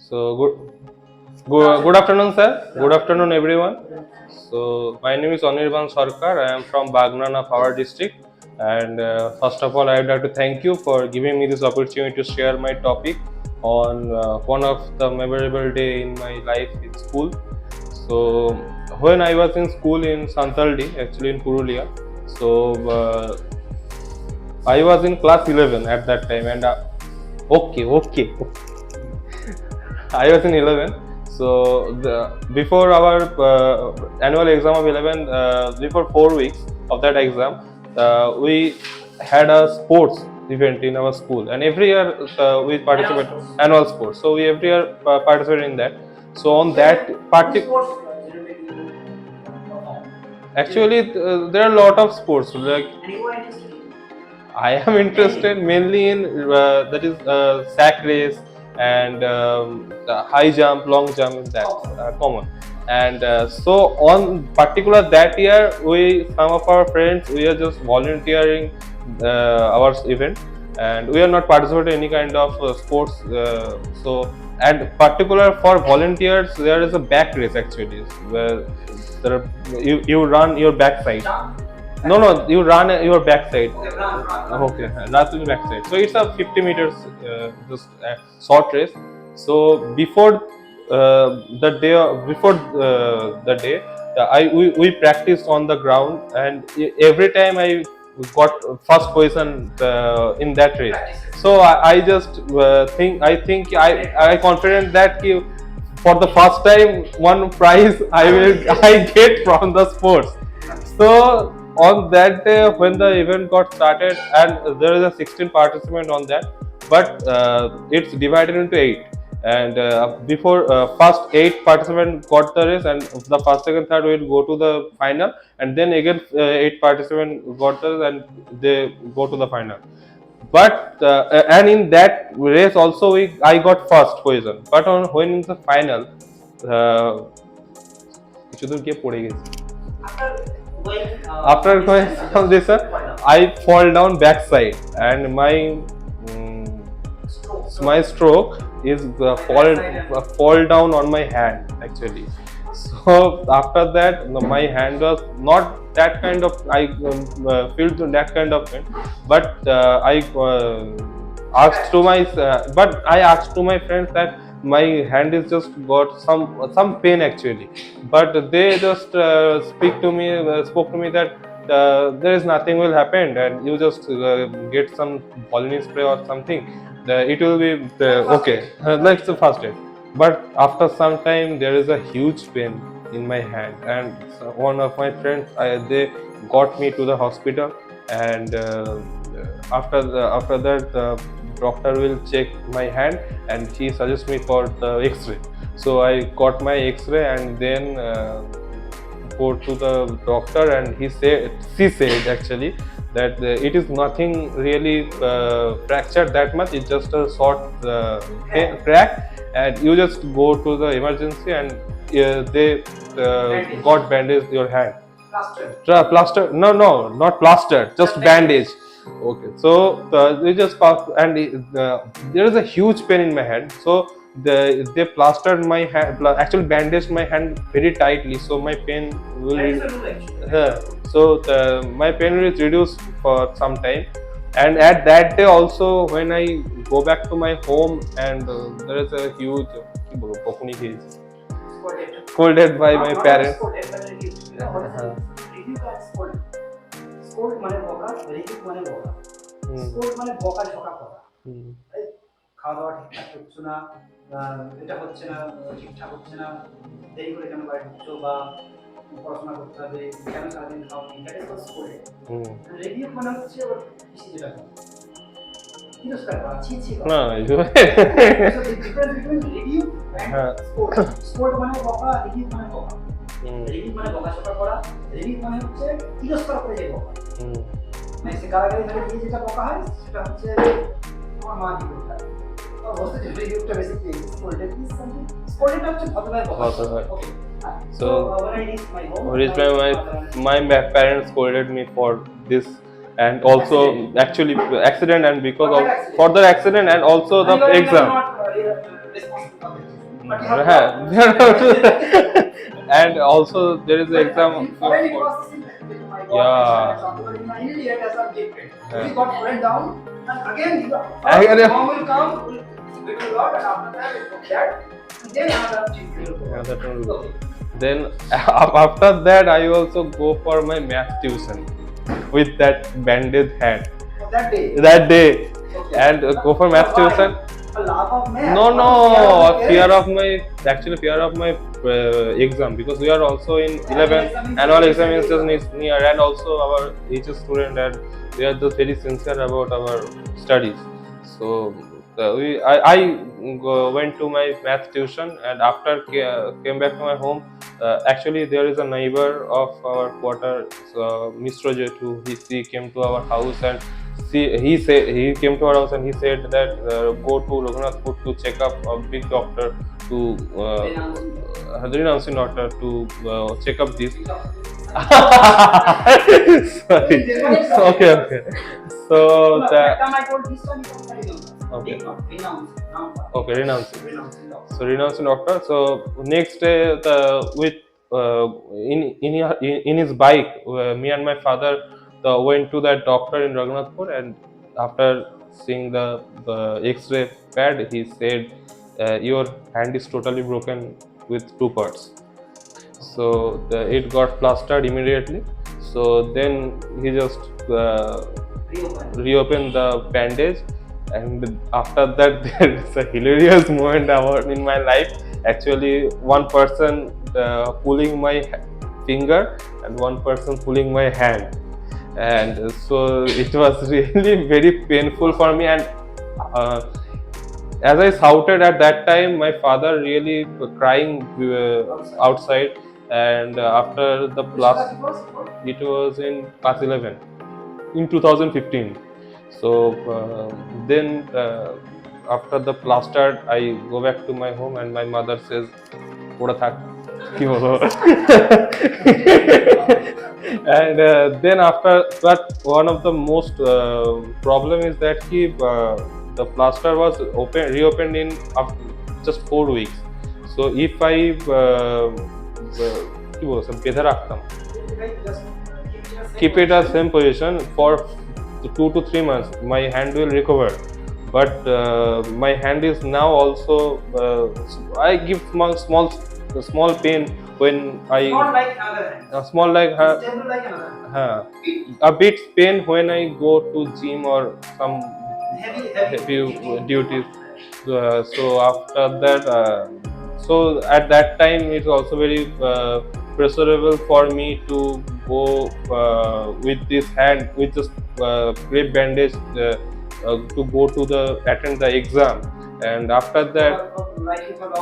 So good afternoon, sir. Good afternoon, everyone. So my name is Anirban Sarkar. I am from Bagnana Power District. And first of all, I would like to thank you for giving me this opportunity to share my topic on one of the memorable day in my life in school. So when I was in school in Santaldi, actually in Purulia, so I was in class 11 at that time, and okay. I was in 11. So before our annual exam of 11, before 4 weeks of that exam, we had a sports event in our school, and every year we participate annual sports. So we every year participate in that. So on that particular, actually there are a lot of sports like I am interested mainly in that is sack race and the high jump, long jump is that common. And so on particular that year, we some of our friends we are just volunteering our event, and we are not participating in any kind of sports. So and particular for volunteers, there is a back race actually where there are, you run your backside. No, you run your backside. Okay, run to the backside. So it's a 50 meters just short race. So the day before the day, we practiced on the ground, and every time I got first position in that race. So I just I confident that for the first time one prize I get from the sports. So on that day when the event got started, and there is a 16 participant on that, but it's divided into 8. And before first 8 participants got the race, and the first, second, third will go to the final, and then again 8 participants got the, and they go to the final. But and in that race also I got first position, but on when in the final কিছু দূর গিয়ে পড়ে গেছি after going from this I fall down backside, and my stroke is fall down on my hand actually. So after that my hand was not that kind of I feel that kind of pain, but I asked to my but I asked to my friends that my hand is just got some pain actually, but they just spoke to me that there is nothing will happen, and you just get some Polynese spray or something, it will be okay. That's the first aid. But after some time there is a huge pain in my hand, and one of my friends they got me to the hospital, and after that the doctor will check my hand, and he suggests me for the x-ray. So I got my x-ray, and then go to the doctor, and she said actually that it is nothing really fractured that much, it's just a short crack, and you just go to the emergency, and they got bandaged your hand. Plaster? No, not plaster, just bandage. Okay, so they just and there is a huge pain in my hand. So they plastered my hand, actually bandaged my hand very tightly, so my pain will so my pain will reduce for some time. And at that day also, when I go back to my home, and there is a huge scolded by my parents. খাওয়া দাওয়া ঠিকঠাক হচ্ছে না, এটা হচ্ছে না, ঠিকঠাক হচ্ছে না, দেরি করে কেন বাড়ি ঢুকছো, বা পড়াশোনা করতে হবে, কেন সারাদিন খাওনি, এটা তো স্কুলে রেডিও মানে হচ্ছে ওর কিছু যেটা তিরস্কার করা, ছি ছি না difference between radio and sport. Sport মানে বকা, রেডিও মানে বকা। রেডিও মানে বকাঝকা করা, রেডিও মানে হচ্ছে তিরস্কার করে যে বকা। মানে সে গালাগালি ধরে দিয়ে যেটা বকা হয় সেটা হচ্ছে তোমার মা কি বলতে হয়। তো বলতে যে রেডিওটা basically sported is something, sported হচ্ছে ভদ্রভাবে বকা। ওকে। So when I reached my home, my parents scolded me for this, and also actually accident, and because of further accident, and also the exam. And also there is an exam of yeah. He got fallen down, and again Again, mom will come, will speak a lot, and after that it will that, and then another children will yeah, that one go. will go. Then after that I also go for my math tuition with that bandaged hand That day. that day, Okay. and go for math Why? tuition. A laugh of math. No, What no, is fear fear of of my actually fear of my exam, because we are also in Annual 11 exam is annual very exam is sensitive. just near, and also our HS student, and we are just very sincere about our studies. So I went to my math tuition, and after came back to my home. Actually, there is a neighbor of our quarter, Mr. Jetu. He came to our house, and he came to our house and he said that go to Raghunathpur to check up a big doctor to renouncing doctor to check up this. Sorry. Okay, okay. So That the time I told this one, you told renounce. okay. Renounce. Okay, renouncing. Renouncing doctor. So renouncing doctor. So next day, the with in his bike, me and my father went to that doctor in Raghunathpur, and after seeing the X-ray pad, he said your hand is totally broken with two parts. So it got plastered immediately. So then he just reopened the bandage, and after that there is a hilarious moment about in my life. Actually, one person pulling my finger and one person pulling my hand, and so it was really very painful for me. And uh, as I shouted at that time, my father really crying outside. And after the plus, it was in class 11 in 2015. So then after the plaster, I go back to my home, and my mother says, "Pura thak." কি বলবো? And then after that, one of the most problem is that the plaster was reopened in just 4 weeks. So if I কি বলবো, বেঁধে রাখতাম, keep it as same position for 2 to 3 months, my hand will recover. But my hand is now also I give small pain when I Not like another hand. small like Stable like another hand. a bit pain when I go to gym or some heavy duties. So after that, so at that time it's also very preferable for me to go with this hand with just crepe bandage to go to the attend the exam. And after that,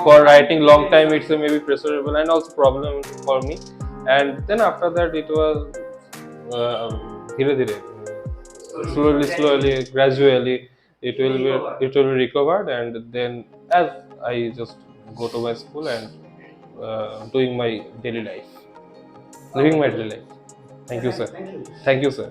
for writing long time, it's a maybe preferable and also problem for me. And then after that, it was धीरे धीरे, slowly, gradually, it will be recovered. And then as I just go to my school and doing my daily life, living my daily life. Thank you, sir. Thank you, sir.